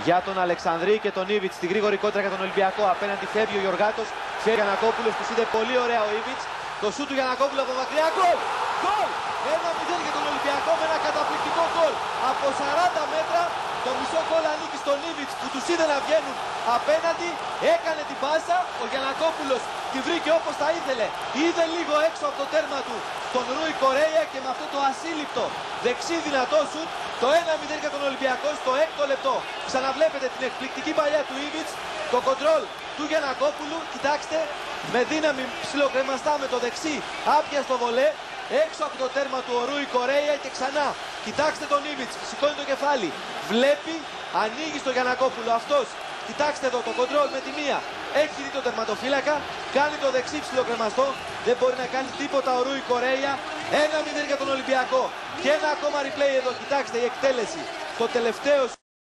για τον Αλεξανδρή και τον Ήβιτς. Στη γρήγορη κόντρα για τον Ολυμπιακό. Απέναντι φεύγει ο Γιωργάτος. Φεύγει ο Γιαννακόπουλος. Τους είδε πολύ ωραία ο Ήβιτς. Το σούτ του Γιαννακόπουλου από μακριά. Γκολ! Γκολ! 1-0 για τον Ολυμπιακό με ένα καταπληκτικό γκολ. Από 40 μέτρα το μισό γκολ ανήκει στον Ήβιτς που τους είδε να βγαίνουν απέναντι. Έκανε την πάσα. Ο Γιαννακόπουλος τη βρήκε όπως τα ήθελε. Είδε λίγο έξω από το τέρμα του τον Ρούι Κορέια και με αυτό το ασύλληπτο δεξί δυνατό σουτ το 1-0 για τον Ολυμπιακό στο 6ο λεπτό. Ξαναβλέπετε την εκπληκτική παλιά του Ήβιτς, το κοντρόλ του Γιαννακόπουλου. Κοιτάξτε, με δύναμη ψιλοκρεμαστά με το δεξί, άπιαστο βολέ, έξω από το τέρμα του ο Ρούι Κορέια και ξανά. Κοιτάξτε τον Ήβιτς, σηκώνει το κεφάλι, βλέπει, ανοίγει στο Γιαννακόπουλο αυτός. Κοιτάξτε εδώ το κοντρόλ με τη μία. Έχει δει τον τερματοφύλακα, κάνει το δεξί ψιλοκρεμαστό, δεν μπορεί να κάνει τίποτα ο Ρούι Κορέια. 1-0 για τον Ολυμπιακό. Και ένα ακόμα replay εδώ, κοιτάξτε η εκτέλεση. Το τελευταίο